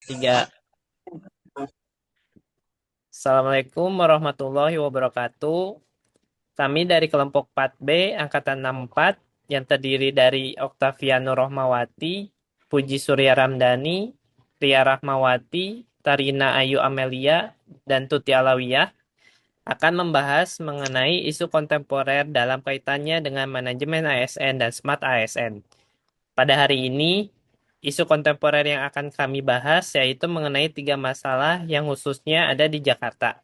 Tiga. Assalamualaikum warahmatullahi wabarakatuh. Kami dari kelompok 4B Angkatan 64 yang terdiri dari Oktaviano Rohmawati, Puji Surya Ramdhani, Ria Rahmawati, Tarina Ayu Amelia, dan Tuti Alawiyah akan membahas mengenai isu kontemporer dalam kaitannya dengan manajemen ASN dan Smart ASN. Pada hari ini, isu kontemporer yang akan kami bahas yaitu mengenai tiga masalah yang khususnya ada di Jakarta.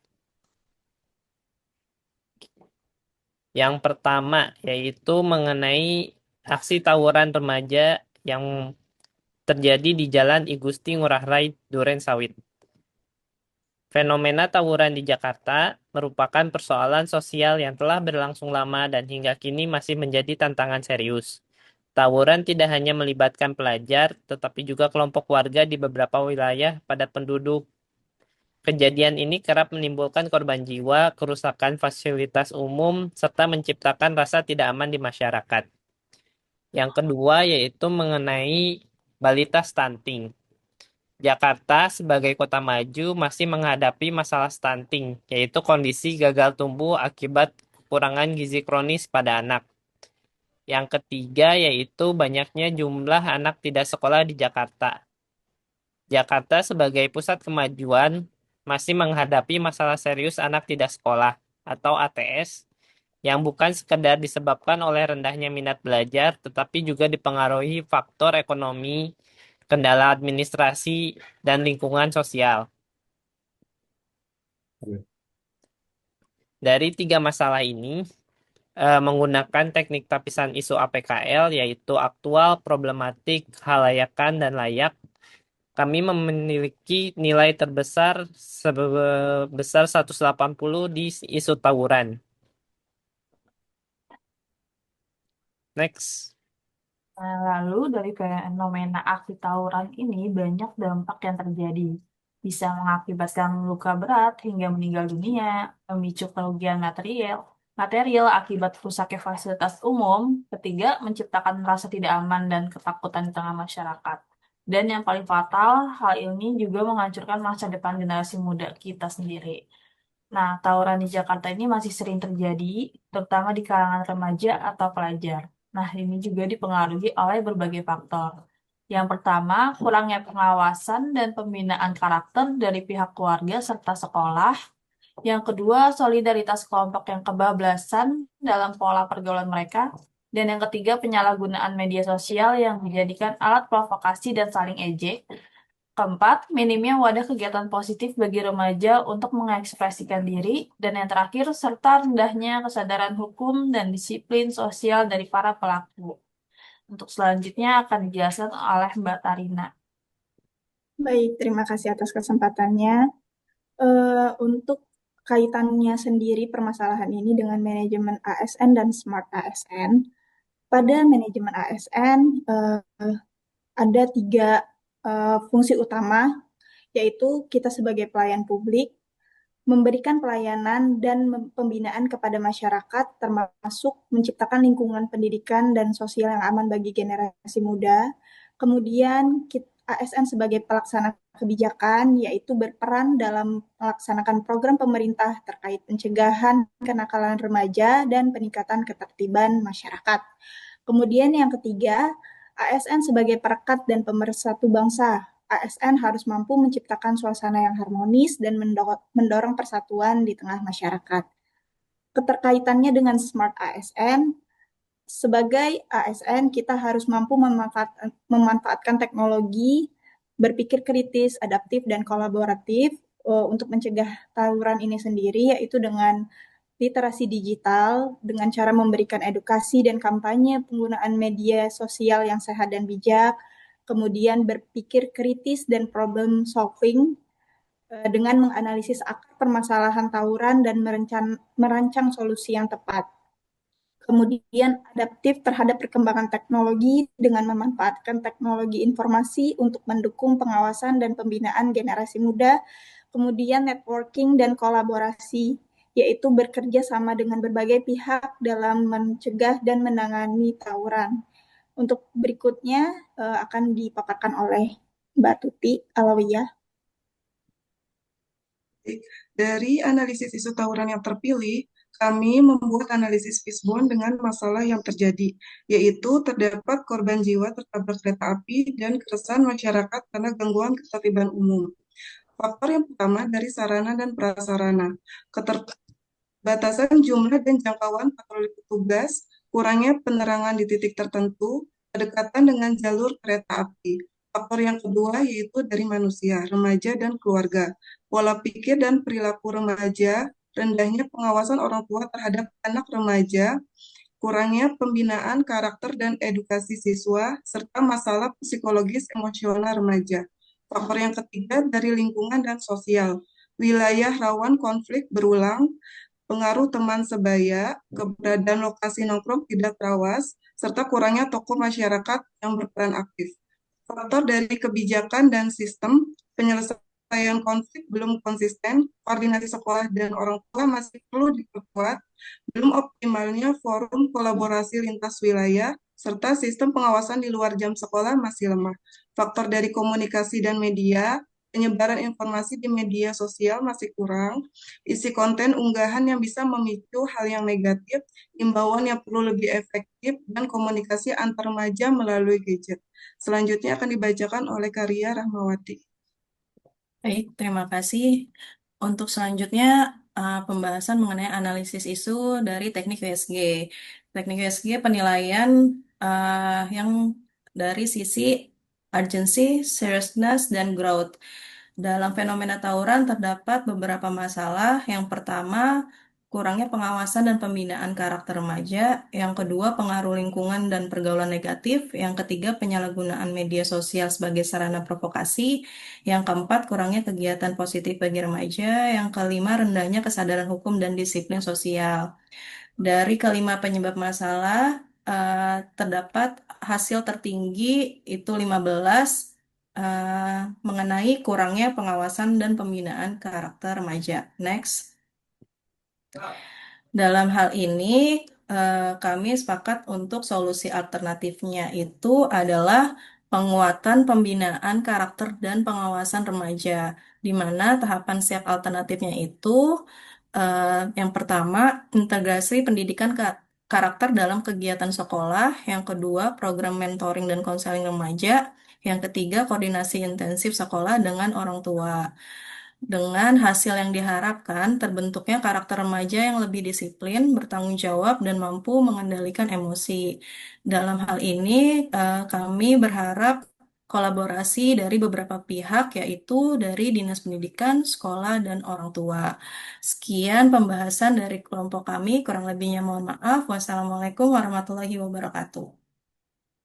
Yang pertama yaitu mengenai aksi tawuran remaja yang terjadi di Jalan I Gusti Ngurah Rai, Duren Sawit. Fenomena tawuran di Jakarta merupakan persoalan sosial yang telah berlangsung lama dan hingga kini masih menjadi tantangan serius. Tawuran tidak hanya melibatkan pelajar, tetapi juga kelompok warga di beberapa wilayah padat penduduk. Kejadian ini kerap menimbulkan korban jiwa, kerusakan fasilitas umum, serta menciptakan rasa tidak aman di masyarakat. Yang kedua yaitu mengenai balita stunting. Jakarta sebagai kota maju masih menghadapi masalah stunting, yaitu kondisi gagal tumbuh akibat kekurangan gizi kronis pada anak. Yang ketiga yaitu banyaknya jumlah anak tidak sekolah di Jakarta. Jakarta sebagai pusat kemajuan masih menghadapi masalah serius anak tidak sekolah atau ATS yang bukan sekedar disebabkan oleh rendahnya minat belajar, tetapi juga dipengaruhi faktor ekonomi, kendala administrasi, dan lingkungan sosial. Dari tiga masalah ini, menggunakan teknik tapisan isu APKL, yaitu aktual, problematik, halayakan, dan layak, kami memiliki nilai terbesar sebesar 180 di isu tawuran. Next. Nah, lalu dari fenomena aksi tawuran ini banyak dampak yang terjadi. Bisa mengakibatkan luka berat hingga meninggal dunia, memicu kerugian material akibat rusaknya fasilitas umum. Ketiga, menciptakan rasa tidak aman dan ketakutan di tengah masyarakat. Dan yang paling fatal, hal ini juga menghancurkan masa depan generasi muda kita sendiri. Nah, tawuran di Jakarta ini masih sering terjadi, terutama di kalangan remaja atau pelajar. Nah, ini juga dipengaruhi oleh berbagai faktor. Yang pertama, kurangnya pengawasan dan pembinaan karakter dari pihak keluarga serta sekolah. Yang kedua, solidaritas kelompok yang kebablasan dalam pola pergaulan mereka. Dan yang ketiga, penyalahgunaan media sosial yang dijadikan alat provokasi dan saling ejek. Keempat, minimnya wadah kegiatan positif bagi remaja untuk mengekspresikan diri. Dan yang terakhir, serta rendahnya kesadaran hukum dan disiplin sosial dari para pelaku. Untuk selanjutnya akan dijelaskan oleh Mbak Tarina. Baik, terima kasih atas kesempatannya. Untuk kaitannya sendiri permasalahan ini dengan manajemen ASN dan Smart ASN. Pada manajemen ASN ada tiga fungsi utama, yaitu kita sebagai pelayan publik, memberikan pelayanan dan pembinaan kepada masyarakat, termasuk menciptakan lingkungan pendidikan dan sosial yang aman bagi generasi muda. Kemudian ASN sebagai pelaksana kebijakan, yaitu berperan dalam melaksanakan program pemerintah terkait pencegahan kenakalan remaja dan peningkatan ketertiban masyarakat. Kemudian yang ketiga, ASN sebagai perekat dan pemersatu bangsa. ASN harus mampu menciptakan suasana yang harmonis dan mendorong persatuan di tengah masyarakat. Keterkaitannya dengan Smart ASN, sebagai ASN kita harus mampu memanfaatkan teknologi, berpikir kritis, adaptif, dan kolaboratif untuk mencegah tawuran ini sendiri, yaitu dengan literasi digital, dengan cara memberikan edukasi dan kampanye penggunaan media sosial yang sehat dan bijak, kemudian berpikir kritis dan problem solving dengan menganalisis akar permasalahan tawuran dan merancang solusi yang tepat. Kemudian adaptif terhadap perkembangan teknologi dengan memanfaatkan teknologi informasi untuk mendukung pengawasan dan pembinaan generasi muda. Kemudian networking dan kolaborasi, yaitu bekerja sama dengan berbagai pihak dalam mencegah dan menangani tawuran. Untuk berikutnya akan dipaparkan oleh Mbak Tuti Alawiyah. Dari analisis isu tawuran yang terpilih, kami membuat analisis fishbone dengan masalah yang terjadi, yaitu terdapat korban jiwa tertabrak kereta api dan keresahan masyarakat karena gangguan ketertiban umum. Faktor yang pertama dari sarana dan prasarana, keterbatasan jumlah dan jangkauan patroli petugas, kurangnya penerangan di titik tertentu, kedekatan dengan jalur kereta api. Faktor yang kedua yaitu dari manusia, remaja, dan keluarga. Pola pikir dan perilaku remaja, rendahnya pengawasan orang tua terhadap anak remaja, kurangnya pembinaan karakter dan edukasi siswa, serta masalah psikologis emosional remaja. Faktor yang ketiga dari lingkungan dan sosial, wilayah rawan konflik berulang, pengaruh teman sebaya, keberadaan lokasi nongkrong tidak terawas, serta kurangnya tokoh masyarakat yang berperan aktif. Faktor dari kebijakan dan sistem penyelesaian konflik belum konsisten, koordinasi sekolah dan orang tua masih perlu diperkuat, belum optimalnya forum kolaborasi lintas wilayah, serta sistem pengawasan di luar jam sekolah masih lemah. Faktor dari komunikasi dan media, penyebaran informasi di media sosial masih kurang, isi konten unggahan yang bisa memicu hal yang negatif, imbauan yang perlu lebih efektif, dan komunikasi antar remaja melalui gadget. Selanjutnya akan dibacakan oleh Karya Rahmawati. Baik, terima kasih. Untuk selanjutnya, pembahasan mengenai analisis isu dari teknik USG. Teknik USG penilaian yang dari sisi urgency, seriousness, dan growth. Dalam fenomena tawuran terdapat beberapa masalah. Yang pertama, kurangnya pengawasan dan pembinaan karakter remaja. Yang kedua, pengaruh lingkungan dan pergaulan negatif. Yang ketiga, penyalahgunaan media sosial sebagai sarana provokasi. Yang keempat, kurangnya kegiatan positif bagi remaja. Yang kelima, rendahnya kesadaran hukum dan disiplin sosial. Dari kelima penyebab masalah, terdapat hasil tertinggi itu 15 mengenai kurangnya pengawasan dan pembinaan karakter remaja. Next. Dalam hal ini, kami sepakat untuk solusi alternatifnya itu adalah penguatan pembinaan karakter dan pengawasan remaja, di mana tahapan siap alternatifnya itu yang pertama, integrasi pendidikan karakter dalam kegiatan sekolah, yang kedua, program mentoring dan konseling remaja, yang ketiga, koordinasi intensif sekolah dengan orang tua. Dengan hasil yang diharapkan, terbentuknya karakter remaja yang lebih disiplin, bertanggung jawab, dan mampu mengendalikan emosi. Dalam hal ini, kami berharap kolaborasi dari beberapa pihak, yaitu dari Dinas Pendidikan, sekolah, dan orang tua. Sekian pembahasan dari kelompok kami, kurang lebihnya mohon maaf. Wassalamualaikum warahmatullahi wabarakatuh.